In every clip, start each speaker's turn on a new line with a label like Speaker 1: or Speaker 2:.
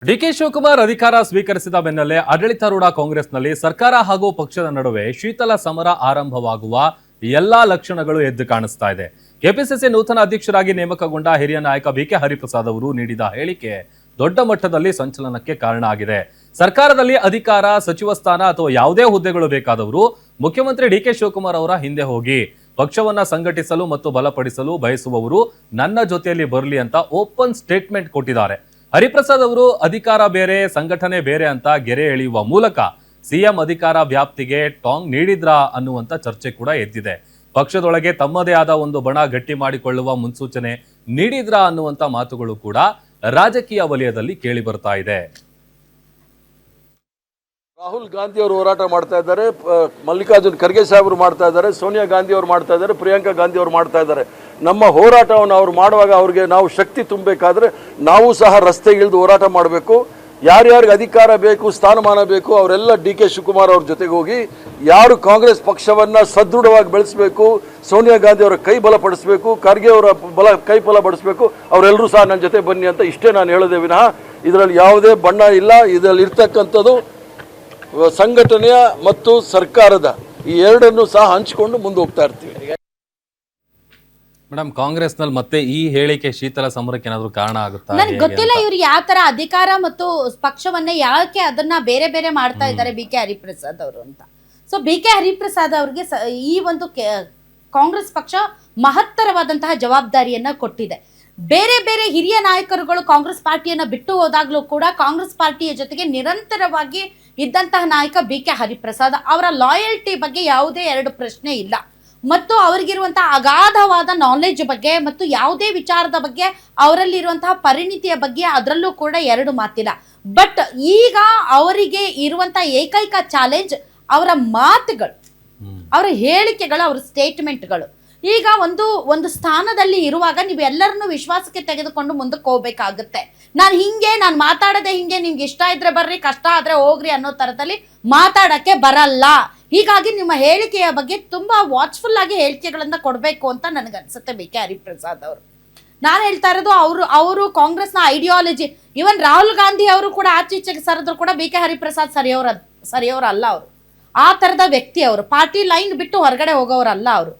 Speaker 1: DK Shivakumar ಅಧಿಕಾರ ಸ್ವೀಕರಿಸಿದ ಬೆನ್ನಲ್ಲೇ ಆಡಳಿತಾರೂಢ ಕಾಂಗ್ರೆಸ್ನಲ್ಲಿ ಸರ್ಕಾರ ಹಾಗೂ ಪಕ್ಷದ ನಡುವೆ ಶೀತಲ ಸಮರ ಆರಂಭವಾಗುವ ಎಲ್ಲಾ ಲಕ್ಷಣಗಳು ಎದ್ದು ಕಾಣಿಸ್ತಾ ಇದೆ. ಕೆಪಿಸಿಸಿ ನೂತನ ಅಧ್ಯಕ್ಷರಾಗಿ ನೇಮಕಗೊಂಡ ಹಿರಿಯ ನಾಯಕ ಬಿಕೆ ಹರಿಪ್ರಸಾದ್ ಅವರು ನೀಡಿದ ಹೇಳಿಕೆ ದೊಡ್ಡ ಮಟ್ಟದಲ್ಲಿ ಸಂಚಲನಕ್ಕೆ ಕಾರಣ ಆಗಿದೆ. ಸರ್ಕಾರದಲ್ಲಿ ಅಧಿಕಾರ, ಸಚಿವ ಸ್ಥಾನ ಅಥವಾ ಯಾವುದೇ ಹುದ್ದೆಗಳು ಬೇಕಾದವರು ಮುಖ್ಯಮಂತ್ರಿ ಡಿಕೆ ಶಿವಕುಮಾರ್ ಅವರ ಹಿಂದೆ ಹೋಗಿ ಪಕ್ಷವನ್ನ ಸಂಘಟಿಸಲು ಮತ್ತು ಬಲಪಡಿಸಲು ಬಯಸುವವರು ನನ್ನ ಜೊತೆಯಲ್ಲಿ ಬರಲಿ ಅಂತ ಓಪನ್ ಸ್ಟೇಟ್ಮೆಂಟ್ ಕೊಟ್ಟಿದ್ದಾರೆ. ಹರಿಪ್ರಸಾದ್ ಅವರು ಅಧಿಕಾರ ಬೇರೆ, ಸಂಘಟನೆ ಬೇರೆ ಅಂತ ಗೆರೆ ಎಳೆಯುವ ಮೂಲಕ ಸಿಎಂ ಅಧಿಕಾರ ವ್ಯಾಪ್ತಿಗೆ ಟಾಂಗ್ ನೀಡಿದ್ರಾ ಅನ್ನುವಂತ ಚರ್ಚೆ ಕೂಡ ಎದ್ದಿದೆ. ಪಕ್ಷದೊಳಗೆ ತಮ್ಮದೇ ಆದ ಒಂದು ಬಣ ಗಟ್ಟಿ ಮಾಡಿಕೊಳ್ಳುವ ಮುನ್ಸೂಚನೆ ನೀಡಿದ್ರಾ ಅನ್ನುವಂತ ಮಾತುಗಳು ಕೂಡ ರಾಜಕೀಯ ವಲಯದಲ್ಲಿ ಕೇಳಿ ಬರ್ತಾ ಇದೆ.
Speaker 2: ರಾಹುಲ್ ಗಾಂಧಿ ಅವರು ಹೋರಾಟ ಮಾಡ್ತಾ ಇದ್ದಾರೆ, ಮಲ್ಲಿಕಾರ್ಜುನ್ ಖರ್ಗೆ ಸಾಹೇಬರು ಮಾಡ್ತಾ ಇದ್ದಾರೆ, ಸೋನಿಯಾ ಗಾಂಧಿ ಅವರು ಮಾಡ್ತಾ ಇದ್ದಾರೆ, ಪ್ರಿಯಾಂಕಾ ಗಾಂಧಿ ಅವರು ಮಾಡ್ತಾ ಇದ್ದಾರೆ. ನಮ್ಮ ಹೋರಾಟವನ್ನು ಅವ್ರು ಮಾಡುವಾಗ ಅವ್ರಿಗೆ ನಾವು ಶಕ್ತಿ ತುಂಬಬೇಕಾದ್ರೆ ನಾವು ಸಹ ರಸ್ತೆಗಿಳಿದು ಹೋರಾಟ ಮಾಡಬೇಕು. ಯಾರ್ಯಾರಿಗೆ ಅಧಿಕಾರ ಬೇಕು, ಸ್ಥಾನಮಾನ ಬೇಕು, ಅವರೆಲ್ಲ ಡಿ ಕೆ ಶಿವಕುಮಾರ್ ಅವ್ರ ಜೊತೆಗೆ ಹೋಗಿ ಯಾರು ಕಾಂಗ್ರೆಸ್ ಪಕ್ಷವನ್ನು ಸದೃಢವಾಗಿ ಬೆಳೆಸಬೇಕು, ಸೋನಿಯಾ ಗಾಂಧಿ ಅವರ ಕೈ ಬಲಪಡಿಸಬೇಕು, ಖರ್ಗೆ ಅವರ ಕೈ ಬಲಪಡಿಸಬೇಕು, ಅವರೆಲ್ಲರೂ ಸಹ ನನ್ನ ಜೊತೆ ಬನ್ನಿ ಅಂತ ಇಷ್ಟೇ ನಾನು ಹೇಳೋದೇ ವಿನಃ ಇದರಲ್ಲಿ ಯಾವುದೇ ಬಣ್ಣ ಇಲ್ಲ. ಇದರಲ್ಲಿ ಇರ್ತಕ್ಕಂಥದ್ದು ಸಂಘಟನೆಯ ಮತ್ತು ಸರ್ಕಾರದ ಈ ಎರಡನ್ನು ಸಹ ಹಂಚಿಕೊಂಡು ಮುಂದೆ ಹೋಗ್ತಾ ಇರ್ತೀವಿ.
Speaker 1: ಮೇಡಮ್, ಕಾಂಗ್ರೆಸ್ ನಲ್ಲಿ ಮತ್ತೆ ಈ ಹೇಳಿಕೆ ಶೀತಲ ಸಮರಕ್ಕೆ ಏನಾದ್ರು ಕಾರಣ ಆಗುತ್ತಾ?
Speaker 3: ನನಗೆ ಗೊತ್ತಿಲ್ಲ ಇವ್ರು ಯಾವ ತರ ಅಧಿಕಾರ ಮತ್ತು ಪಕ್ಷವನ್ನೇ ಯಾಕೆ ಅದನ್ನ ಬೇರೆ ಬೇರೆ ಮಾಡ್ತಾ ಇದ್ದಾರೆ ಬಿ ಕೆ ಹರಿಪ್ರಸಾದ್ ಅವರು ಅಂತ. ಸೊ ಬಿ ಕೆ ಹರಿಪ್ರಸಾದ್ ಅವ್ರಿಗೆ ಈ ಒಂದು ಕಾಂಗ್ರೆಸ್ ಪಕ್ಷ ಮಹತ್ತರವಾದಂತಹ ಜವಾಬ್ದಾರಿಯನ್ನ ಕೊಟ್ಟಿದೆ. ಬೇರೆ ಬೇರೆ ಹಿರಿಯ ನಾಯಕರುಗಳು ಕಾಂಗ್ರೆಸ್ ಪಾರ್ಟಿಯನ್ನ ಬಿಟ್ಟು ಹೋದಾಗ್ಲೂ ಕೂಡ ಕಾಂಗ್ರೆಸ್ ಪಾರ್ಟಿಯ ಜೊತೆಗೆ ನಿರಂತರವಾಗಿ ಇದ್ದಂತಹ ನಾಯಕ ಬಿ ಕೆ ಹರಿಪ್ರಸಾದ್ ಅವರ ಲಾಯಲ್ಟಿ ಬಗ್ಗೆ ಯಾವುದೇ ಎರಡು ಪ್ರಶ್ನೆ ಇಲ್ಲ. ಮತ್ತು ಅವರಿಗಿರುವಂತಹ ಅಗಾಧವಾದ ನಾಲೆಜ್ ಬಗ್ಗೆ ಮತ್ತು ಯಾವುದೇ ವಿಚಾರದ ಬಗ್ಗೆ ಅವರಲ್ಲಿರುವಂತಹ ಪರಿಣಿತಿಯ ಬಗ್ಗೆ ಅದರಲ್ಲೂ ಕೂಡ ಎರಡು ಮಾತಿಲ್ಲ. ಬಟ್ ಈಗ ಅವರಿಗೆ ಇರುವಂತಹ ಏಕೈಕ ಚಾಲೆಂಜ್ ಅವರ ಮಾತುಗಳು, ಅವರ ಹೇಳಿಕೆಗಳು, ಅವರ ಸ್ಟೇಟ್ಮೆಂಟ್ಗಳು. ಈಗ ಒಂದು ಸ್ಥಾನದಲ್ಲಿ ಇರುವಾಗ ನೀವು ಎಲ್ಲರನ್ನು ವಿಶ್ವಾಸಕ್ಕೆ ತೆಗೆದುಕೊಂಡು ಮುಂದಕ್ಕೆ ಹೋಗ್ಬೇಕಾಗುತ್ತೆ. ನಾನು ಮಾತಾಡದೆ ಹಿಂಗೆ, ನಿಮ್ಗೆ ಇಷ್ಟ ಇದ್ರೆ ಬರ್ರಿ, ಕಷ್ಟ ಆದ್ರೆ ಹೋಗ್ರಿ ಅನ್ನೋ ತರದಲ್ಲಿ ಮಾತಾಡಕ್ಕೆ ಬರಲ್ಲ. ಹೀಗಾಗಿ ನಿಮ್ಮ ಹೇಳಿಕೆಯ ಬಗ್ಗೆ ತುಂಬಾ ವಾಚ್ಫುಲ್ ಆಗಿ ಹೇಳಿಕೆಗಳನ್ನ ಕೊಡಬೇಕು ಅಂತ ನನಗನ್ಸುತ್ತೆ ಬಿ ಕೆ ಹರಿಪ್ರಸಾದ್ ಅವರು. ನಾನು ಹೇಳ್ತಾ ಇರೋದು ಅವರು ಕಾಂಗ್ರೆಸ್ನ ಐಡಿಯಾಲಜಿ, ಇವನ್ ರಾಹುಲ್ ಗಾಂಧಿ ಅವರು ಕೂಡ ಆಚೀಚೆಗೆ ಸರಿದ್ರು ಕೂಡ ಬಿ ಕೆ ಹರಿಪ್ರಸಾದ್ ಸರಿಯವರಲ್ಲ. ಅವರು ಆ ತರದ ವ್ಯಕ್ತಿ, ಅವರು ಪಾರ್ಟಿ ಲೈನ್ ಬಿಟ್ಟು ಹೊರಗಡೆ ಹೋಗೋರಲ್ಲ. ಅವರು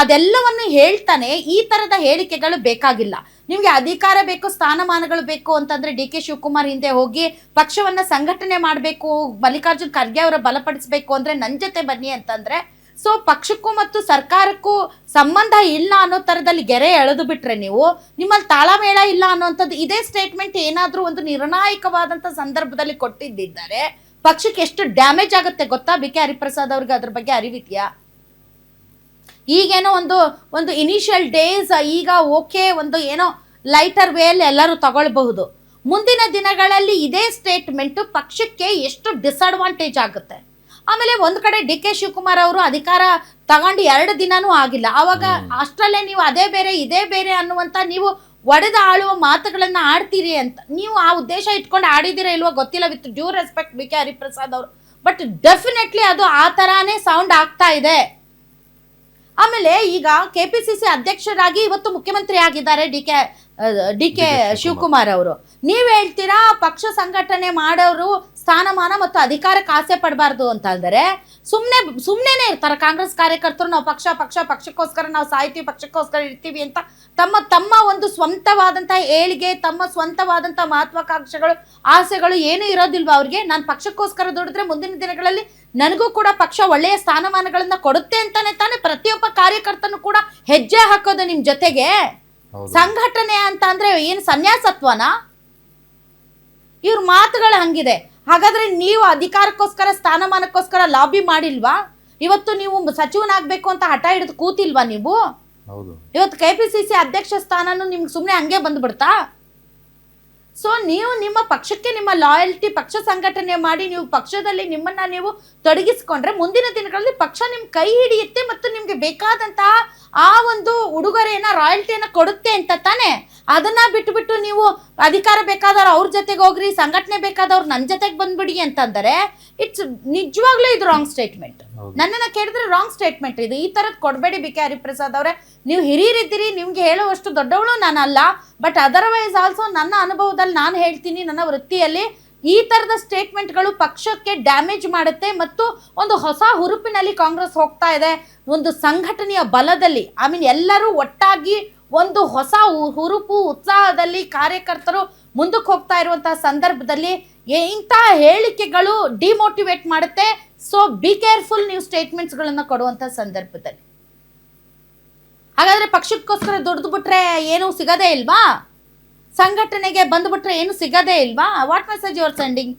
Speaker 3: ಅದೆಲ್ಲವನ್ನು ಹೇಳ್ತಾನೆ ಈ ತರದ ಹೇಳಿಕೆಗಳು ಬೇಕಾಗಿಲ್ಲ. ನಿಮ್ಗೆ ಅಧಿಕಾರ ಬೇಕು, ಸ್ಥಾನಮಾನಗಳು ಬೇಕು ಅಂತಂದ್ರೆ ಡಿ ಕೆ ಶಿವಕುಮಾರ್ ಹಿಂದೆ ಹೋಗಿ ಪಕ್ಷವನ್ನ ಸಂಘಟನೆ ಮಾಡಬೇಕು, ಮಲ್ಲಿಕಾರ್ಜುನ್ ಖರ್ಗೆ ಅವರ ಬಲಪಡಿಸಬೇಕು ಅಂದ್ರೆ ನನ್ನ ಜೊತೆ ಬನ್ನಿ ಅಂತಂದ್ರೆ, ಸೊ ಪಕ್ಷಕ್ಕೂ ಮತ್ತು ಸರ್ಕಾರಕ್ಕೂ ಸಂಬಂಧ ಇಲ್ಲ ಅನ್ನೋ ತರದಲ್ಲಿ ಗೆರೆ ಎಳೆದು ಬಿಟ್ರೆ ನೀವು, ನಿಮ್ಮಲ್ಲಿ ತಾಳಮೇಳ ಇಲ್ಲ ಅನ್ನೋಂಥದ್ದು ಇದೇ ಸ್ಟೇಟ್ಮೆಂಟ್ ಏನಾದ್ರೂ ಒಂದು ನಿರ್ಣಾಯಕವಾದಂತ ಸಂದರ್ಭದಲ್ಲಿ ಕೊಟ್ಟಿದ್ದಾರೆ ಪಕ್ಷಕ್ಕೆ ಎಷ್ಟು ಡ್ಯಾಮೇಜ್ ಆಗುತ್ತೆ ಗೊತ್ತಾ? ಬಿ ಕೆ ಹರಿಪ್ರಸಾದ್ ಅವ್ರಿಗೆ ಅದ್ರ ಬಗ್ಗೆ ಅರಿವಿದ್ಯಾ? ಈಗೇನೋ ಒಂದು ಇನಿಷಿಯಲ್ ಡೇಸ್, ಈಗ ಓಕೆ, ಒಂದು ಏನೋ ಲೈಟರ್ ವೇಲ್ ಎಲ್ಲರೂ ತಗೊಳ್ಬಹುದು. ಮುಂದಿನ ದಿನಗಳಲ್ಲಿ ಇದೇ ಸ್ಟೇಟ್ಮೆಂಟ್ ಪಕ್ಷಕ್ಕೆ ಎಷ್ಟು ಡಿಸ್ಅಡ್ವಾಂಟೇಜ್ ಆಗುತ್ತೆ. ಆಮೇಲೆ ಒಂದ್ ಕಡೆ ಡಿ ಕೆ ಶಿವಕುಮಾರ್ ಅವರು ಅಧಿಕಾರ ತಗೊಂಡು 2 ದಿನನೂ ಆಗಿಲ್ಲ, ಆವಾಗ ಅಷ್ಟರಲ್ಲೇ ನೀವು ಅದೇ ಬೇರೆ ಇದೇ ಬೇರೆ ಅನ್ನುವಂತ ನೀವು ಒಡೆದ ಆಳುವ ಮಾತುಗಳನ್ನ ಆಡ್ತೀರಿ ಅಂತ ನೀವು ಆ ಉದ್ದೇಶ ಇಟ್ಕೊಂಡು ಆಡಿದಿರಾ ಇಲ್ವೋ ಗೊತ್ತಿಲ್ಲ, with due respect B K Hariprasad ಅವರು. ಬಟ್ ಡೆಫಿನೆಟ್ಲಿ ಅದು ಆ ತರಾನೇ ಸೌಂಡ್ ಆಗ್ತಾ ಇದೆ. ಆಮೇಲೆ ಈಗ ಕೆಪಿಸಿಸಿ ಅಧ್ಯಕ್ಷರಾಗಿ ಇವತ್ತು ಮುಖ್ಯಮಂತ್ರಿ ಆಗಿದ್ದಾರೆ ಡಿ ಕೆ ಶಿವಕುಮಾರ್ ಅವರು. ನೀವ್ ಹೇಳ್ತೀರಾ ಪಕ್ಷ ಸಂಘಟನೆ ಮಾಡೋರು ಸ್ಥಾನಮಾನ ಮತ್ತು ಅಧಿಕಾರಕ್ಕೆ ಆಸೆ ಪಡಬಾರ್ದು ಅಂತ ಅಂದರೆ ಸುಮ್ಮನೆ ಇರ್ತಾರೆ ಕಾಂಗ್ರೆಸ್ ಕಾರ್ಯಕರ್ತರು. ನಾವು ಪಕ್ಷಕ್ಕೋಸ್ಕರ ನಾವು ಸಾಯ್ತೀವಿ, ಪಕ್ಷಕ್ಕೋಸ್ಕರ ಇರ್ತೀವಿ ಅಂತ ತಮ್ಮ ಒಂದು ಸ್ವಂತವಾದಂತಹ ಏಳಿಗೆ, ತಮ್ಮ ಸ್ವಂತವಾದಂತಹ ಮಹತ್ವಾಕಾಂಕ್ಷೆಗಳು, ಆಸೆಗಳು ಏನೂ ಇರೋದಿಲ್ವಾ ಅವ್ರಿಗೆ? ನಾನು ಪಕ್ಷಕ್ಕೋಸ್ಕರ ದುಡಿದ್ರೆ ಮುಂದಿನ ದಿನಗಳಲ್ಲಿ ನನಗೂ ಕೂಡ ಪಕ್ಷ ಒಳ್ಳೆಯ ಸ್ಥಾನಮಾನಗಳನ್ನ ಕೊಡುತ್ತೆ ಅಂತಾನೆ ತಾನೇ ಪ್ರತಿಯೊಬ್ಬ ಕಾರ್ಯಕರ್ತನು ಕೂಡ ಹೆಜ್ಜೆ ಹಾಕೋದು ನಿಮ್ ಜೊತೆಗೆ. ಸಂಘಟನೆ ಅಂತ ಅಂದ್ರೆ ಏನು ಸನ್ಯಾಸತ್ವನಾ? ಇವ್ರ ಮಾತುಗಳು ಹಂಗಿದೆ. ಹಾಗಾದ್ರೆ ನೀವು ಅಧಿಕಾರಕ್ಕೋಸ್ಕರ ಸ್ಥಾನಮಾನಕ್ಕೋಸ್ಕರ ಲಾಬಿ ಮಾಡಿಲ್ವಾ? ಇವತ್ತು ನೀವು ಸಚಿವನಾಗ್ಬೇಕು ಅಂತ ಹಠ ಹಿಡಿದು ಕೂತಿಲ್ವಾ ನೀವು? ಇವತ್ತು ಕೆಪಿಸಿಸಿ ಅಧ್ಯಕ್ಷ ಸ್ಥಾನನು ನಿಮ್ಗೆ ಸುಮ್ಮನೆ ಹಂಗೆ ಬಂದ್ಬಿಡ್ತಾ? ಸೊ ನೀವು ನಿಮ್ಮ ಪಕ್ಷಕ್ಕೆ ನಿಮ್ಮ ಲಾಯಲ್ಟಿ, ಪಕ್ಷ ಸಂಘಟನೆ ಮಾಡಿ ನೀವು ಪಕ್ಷದಲ್ಲಿ ನಿಮ್ಮನ್ನ ನೀವು ತೊಡಗಿಸ್ಕೊಂಡ್ರೆ ಮುಂದಿನ ದಿನಗಳಲ್ಲಿ ಪಕ್ಷ ನಿಮ್ ಕೈ ಹಿಡಿಯುತ್ತೆ ಮತ್ತು ನಿಮ್ಗೆ ಬೇಕಾದಂತಹ ಆ ಒಂದು ಉಡುಗೊರೆಯನ್ನ, ರಾಯಲ್ಟಿಯನ್ನ ಕೊಡುತ್ತೆ ಅಂತ ತಾನೆ. ಅದನ್ನ ಬಿಟ್ಟು ನೀವು ಅಧಿಕಾರ ಬೇಕಾದವ್ರು ಅವ್ರ ಜೊತೆಗೆ ಹೋಗ್ರಿ, ಸಂಘಟನೆ ಬೇಕಾದವ್ರು ನನ್ನ ಜೊತೆಗೆ ಬಂದ್ಬಿಡಿ ಅಂತಂದರೆ ಇಟ್ಸ್ ನಿಜವಾಗ್ಲೂ ಇದು ರಾಂಗ್ ಸ್ಟೇಟ್ಮೆಂಟ್. ನನ್ನನ್ನ ಕೇಳಿದ್ರೆ ರಾಂಗ್ ಸ್ಟೇಟ್ಮೆಂಟ್ ಇದು. ಈ ತರದ್ ಕೊಡಬೇಡಿ ಬಿ ಕೆ ಹರಿಪ್ರಸಾದ್ ಅವರೇ. ನೀವು ಹಿರಿಯರಿದ್ದೀರಿ, ನಿಮ್ಗೆ ಹೇಳುವಷ್ಟು ದೊಡ್ಡವಳು ನಾನಲ್ಲ. ಬಟ್ ಅದರ್ವೈಸ್ ಆಲ್ಸೋ ನನ್ನ ಅನುಭವದ ಅನುಭವದಲ್ಲಿ ನಾನು ಹೇಳ್ತೀನಿ, ನನ್ನ ವೃತ್ತಿಯಲ್ಲಿ ಈ ತರದ ಸ್ಟೇಟ್ಮೆಂಟ್ಗಳು ಪಕ್ಷಕ್ಕೆ ಡ್ಯಾಮೇಜ್ ಮಾಡುತ್ತೆ ಮತ್ತು ಒಂದು ಹೊಸ ಹುರುಪಿನಲ್ಲಿ ಕಾಂಗ್ರೆಸ್ ಹೋಗ್ತಾ ಇದೆ. ಒಂದು ಸಂಘಟನೆಯ ಬಲದಲ್ಲಿ ಎಲ್ಲರೂ ಒಟ್ಟಾಗಿ ಒಂದು ಹೊಸ ಹುರುಪು ಉತ್ಸಾಹದಲ್ಲಿ ಕಾರ್ಯಕರ್ತರು ಮುಂದಕ್ಕೆ ಹೋಗ್ತಾ ಇರುವಂತಹ ಸಂದರ್ಭದಲ್ಲಿ ಇಂತಹ ಹೇಳಿಕೆಗಳು ಡಿಮೋಟಿವೇಟ್ ಮಾಡುತ್ತೆ. ಸೊ ಬಿ ಕೇರ್ಫುಲ್ ನೀವು ಸ್ಟೇಟ್ಮೆಂಟ್ಸ್ಗಳನ್ನು ಕೊಡುವಂತ ಸಂದರ್ಭದಲ್ಲಿ. ಹಾಗಾದ್ರೆ ಪಕ್ಷಕ್ಕೋಸ್ಕರ ದುಡ್ದು ಬಿಟ್ರೆ ಏನು ಸಿಗದೇ ಇಲ್ವಾ? ಸಂಘಟನೆಗೆ ಬಂದ್ಬಿಟ್ರೆ ಏನು ಸಿಗದೇ ಇಲ್ವಾ? What message you are sending?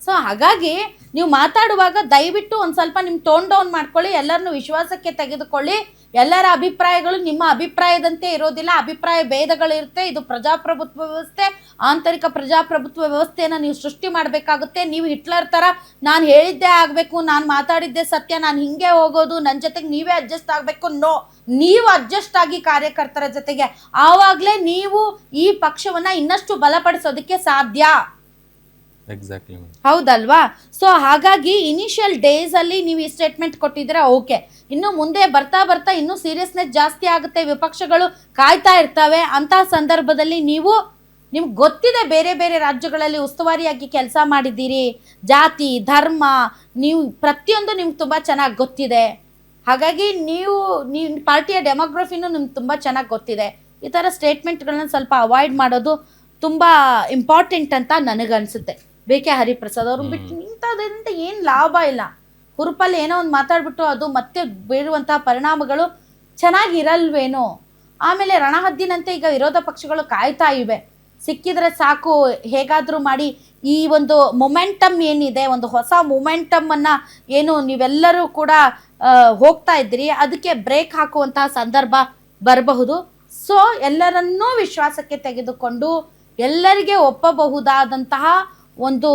Speaker 3: So ಹಾಗಾಗಿ ನೀವು ಮಾತಾಡುವಾಗ ದಯವಿಟ್ಟು ಒಂದು ಸ್ವಲ್ಪ ನಿಮ್ಮ ಟೋನ್ ಡೌನ್ ಮಾಡ್ಕೊಳ್ಳಿ, ಎಲ್ಲರನ್ನು ವಿಶ್ವಾಸಕ್ಕೆ ತೆಗೆದುಕೊಳ್ಳಿ. ಎಲ್ಲರ ಅಭಿಪ್ರಾಯಗಳು ನಿಮ್ಮ ಅಭಿಪ್ರಾಯದಂತೆ ಇರೋದಿಲ್ಲ, ಅಭಿಪ್ರಾಯ ಭೇದಗಳಿರುತ್ತೆ. ಇದು ಪ್ರಜಾಪ್ರಭುತ್ವ ವ್ಯವಸ್ಥೆ, ಆಂತರಿಕ ಪ್ರಜಾಪ್ರಭುತ್ವ ವ್ಯವಸ್ಥೆಯನ್ನು ನೀವು ಸೃಷ್ಟಿ ಮಾಡಬೇಕಾಗುತ್ತೆ. ನೀವು ಹಿಟ್ಲರ್ ಥರ ನಾನು ಹೇಳಿದ್ದೇ ಆಗಬೇಕು, ನಾನು ಮಾತಾಡಿದ್ದೇ ಸತ್ಯ, ನಾನು ಹಿಂಗೆ ಹೋಗೋದು, ನನ್ನ ಜೊತೆಗೆ ನೀವೇ ಅಡ್ಜಸ್ಟ್ ಆಗಬೇಕು. ನೋ, ನೀವು ಅಡ್ಜಸ್ಟ್ ಆಗಿ ಕಾರ್ಯಕರ್ತರ ಜೊತೆಗೆ, ಆವಾಗಲೇ ನೀವು ಈ ಪಕ್ಷವನ್ನು ಇನ್ನಷ್ಟು ಬಲಪಡಿಸೋದಕ್ಕೆ ಸಾಧ್ಯ.
Speaker 1: ಎಕ್ಸಾಕ್ಟ್ಲಿ,
Speaker 3: ಹೌದಲ್ವಾ? ಸೊ ಹಾಗಾಗಿ ಇನಿಷಿಯಲ್ ಡೇಸ್ ಅಲ್ಲಿ ನೀವು ಈ ಸ್ಟೇಟ್ಮೆಂಟ್ ಕೊಟ್ಟಿದ್ರೆ ಓಕೆ. ಇನ್ನು ಮುಂದೆ ಬರ್ತಾ ಬರ್ತಾ ಇನ್ನೂ ಸೀರಿಯಸ್ನೆಸ್ ಜಾಸ್ತಿ ಆಗುತ್ತೆ, ವಿಪಕ್ಷಗಳು ಕಾಯ್ತಾ ಇರ್ತವೆ. ಅಂತಹ ಸಂದರ್ಭದಲ್ಲಿ ನಿಮ್ಗೆ ಗೊತ್ತಿದೆ, ಬೇರೆ ಬೇರೆ ರಾಜ್ಯಗಳಲ್ಲಿ ಉಸ್ತುವಾರಿಯಾಗಿ ಕೆಲಸ ಮಾಡಿದ್ದೀರಿ, ಜಾತಿ ಧರ್ಮ ನೀವು ಪ್ರತಿಯೊಂದು ನಿಮ್ಗೆ ತುಂಬ ಚೆನ್ನಾಗಿ ಗೊತ್ತಿದೆ. ಹಾಗಾಗಿ ನೀವು ಪಾರ್ಟಿಯ ಡೆಮೋಗ್ರಫಿನೂ ನಿಮ್ಗೆ ತುಂಬ ಚೆನ್ನಾಗಿ ಗೊತ್ತಿದೆ. ಈ ಥರ ಸ್ಟೇಟ್ಮೆಂಟ್ಗಳನ್ನ ಸ್ವಲ್ಪ ಅವಾಯ್ಡ್ ಮಾಡೋದು ತುಂಬ ಇಂಪಾರ್ಟೆಂಟ್ ಅಂತ ನನಗನ್ಸುತ್ತೆ. ಬಿ.ಕೆ. ಹರಿಪ್ರಸಾದ್ ಅವ್ರು ಬಿಟ್ಟು ಇಂಥದ್ರಿಂದ ಏನು ಲಾಭ ಇಲ್ಲ. ಹುರುಪಲ್ಲಿ ಏನೋ ಒಂದು ಮಾತಾಡ್ಬಿಟ್ಟು ಅದು ಮತ್ತೆ ಬೀರುವಂತಹ ಪರಿಣಾಮಗಳು ಚೆನ್ನಾಗಿರಲ್ವೇನೋ. ಆಮೇಲೆ ರಣಹದ್ದಿನಂತೆ ಈಗ ವಿರೋಧ ಪಕ್ಷಗಳು ಕಾಯ್ತಾ ಇವೆ, ಸಿಕ್ಕಿದ್ರೆ ಸಾಕು ಹೇಗಾದರೂ ಮಾಡಿ ಈ ಒಂದು ಮೊಮೆಂಟಮ್ ಏನಿದೆ, ಒಂದು ಹೊಸ ಮೊಮೆಂಟಮನ್ನು ಏನು ನೀವೆಲ್ಲರೂ ಕೂಡ ಹೋಗ್ತಾ ಇದ್ದೀರಿ, ಅದಕ್ಕೆ ಬ್ರೇಕ್ ಹಾಕುವಂತಹ ಸಂದರ್ಭ ಬರಬಹುದು. ಸೊ ಎಲ್ಲರನ್ನೂ ವಿಶ್ವಾಸಕ್ಕೆ ತೆಗೆದುಕೊಂಡು ಎಲ್ಲರಿಗೆ ಒಪ್ಪಬಹುದಾದಂತಹ ಒಂದು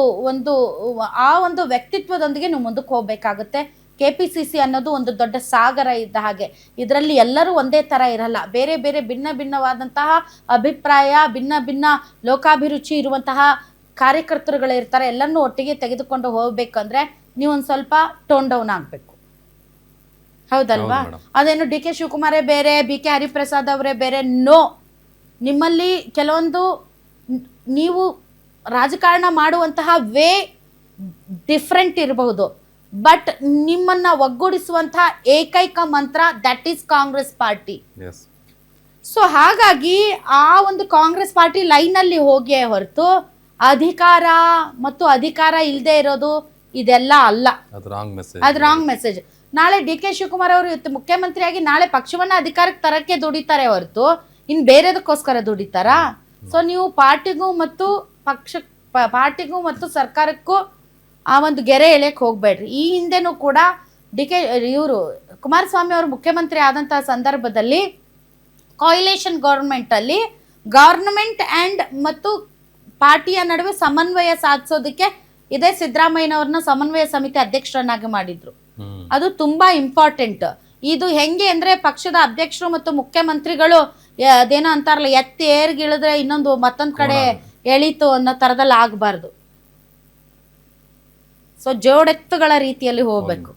Speaker 3: ವ್ಯಕ್ತಿತ್ವದೊಂದಿಗೆ ನೀವು ಮುಂದಕ್ಕೆ ಹೋಗಬೇಕಾಗುತ್ತೆ. KPCC ಅನ್ನೋದು ಒಂದು ದೊಡ್ಡ ಸಾಗರ ಇದ್ದ ಹಾಗೆ, ಇದರಲ್ಲಿ ಎಲ್ಲರೂ ಒಂದೇ ಥರ ಇರಲ್ಲ. ಬೇರೆ ಬೇರೆ ಭಿನ್ನ ಭಿನ್ನವಾದಂತಹ ಅಭಿಪ್ರಾಯ, ಭಿನ್ನ ಭಿನ್ನ ಲೋಕಾಭಿರುಚಿ ಇರುವಂತಹ ಕಾರ್ಯಕರ್ತರುಗಳಿರ್ತಾರೆ. ಎಲ್ಲರನ್ನೂ ಒಟ್ಟಿಗೆ ತೆಗೆದುಕೊಂಡು ಹೋಗ್ಬೇಕಂದ್ರೆ ನೀವು ಒಂದು ಸ್ವಲ್ಪ ಟೋನ್ ಡೌನ್ ಆಗಬೇಕು. ಹೌದಲ್ವಾ? ಅದೇನು ಡಿ ಕೆ ಶಿವಕುಮಾರೇ ಬೇರೆ, ಬಿ.ಕೆ. ಹರಿಪ್ರಸಾದ್ ಅವರೇ ಬೇರೆ. ನೋ, ನಿಮ್ಮಲ್ಲಿ ಕೆಲವೊಂದು ನೀವು ರಾಜಕಾರಣ ಮಾಡುವಂತಹ ವೇ ಡಿಫ್ರೆಂಟ್ ಇರಬಹುದು, ಬಟ್ ನಿಮ್ಮನ್ನ ಒಗ್ಗೂಡಿಸುವಂತಹ ಏಕೈಕ ಮಂತ್ರ that is Congress party. So ಹಾಗಾಗಿ ಆ ಒಂದು ಕಾಂಗ್ರೆಸ್ ಪಾರ್ಟಿ ಲೈನಲ್ಲಿ ಹೋಗಿಯೇ ಹೊರತು ಅಧಿಕಾರ ಮತ್ತು ಅಧಿಕಾರ ಇಲ್ಲದೆ ಇರೋದು ಇದೆಲ್ಲ ಅಲ್ಲ. ಅದು ರಾಂಗ್ ಮೆಸೇಜ್. ನಾಳೆ ಡಿ ಕೆ ಶಿವಕುಮಾರ್ ಅವರು ಮುಖ್ಯಮಂತ್ರಿಯಾಗಿ ನಾಳೆ ಪಕ್ಷವನ್ನ ಅಧಿಕಾರಕ್ಕೆ ತರಕ್ಕೆ ದುಡಿತಾರೆ ಹೊರತು ಇನ್ ಬೇರೆದಕ್ಕೋಸ್ಕರ ದುಡಿತಾರಾ? ಸೊ ನೀವು ಪಾರ್ಟಿಗೂ ಮತ್ತು ಸರ್ಕಾರಕ್ಕೂ ಆ ಒಂದು ಗೆರೆ ಎಳೆಯಕ್ಕೆ ಹೋಗ್ಬೇಡ್ರಿ. ಈ ಹಿಂದೆನೂ ಕೂಡ ಇವರು ಕುಮಾರಸ್ವಾಮಿ ಅವರು ಮುಖ್ಯಮಂತ್ರಿ ಆದಂತಹ ಸಂದರ್ಭದಲ್ಲಿ ಕಾಯಿಲೇಷನ್ ಗೌರ್ಮೆಂಟಲ್ಲಿ ಗವರ್ನಮೆಂಟ್ ಆ್ಯಂಡ್ ಮತ್ತು ಪಾರ್ಟಿಯ ನಡುವೆ ಸಮನ್ವಯ ಸಾಧಿಸೋದಕ್ಕೆ ಇದೇ ಸಿದ್ದರಾಮಯ್ಯನವ್ರನ್ನ ಸಮನ್ವಯ ಸಮಿತಿ ಅಧ್ಯಕ್ಷರನ್ನಾಗಿ ಮಾಡಿದ್ರು. ಅದು ತುಂಬಾ ಇಂಪಾರ್ಟೆಂಟ್. ಇದು ಹೆಂಗೆ ಅಂದ್ರೆ ಪಕ್ಷದ ಅಧ್ಯಕ್ಷರು ಮತ್ತು ಮುಖ್ಯಮಂತ್ರಿಗಳು ಅದೇನೋ ಅಂತಾರಲ್ಲ, ಎತ್ತಿ ಏರ್ಗಿಳಿದ್ರೆ ಇನ್ನೊಂದು ಮತ್ತೊಂದ್ ಕಡೆ ಎಳೀತು ಅನ್ನೋ ತರದಲ್ಲಿ ಆಗ್ಬಾರ್ದು. ಸೊ ಜೋಡೆತ್ತುಗಳ ರೀತಿಯಲ್ಲಿ ಹೋಗ್ಬೇಕು.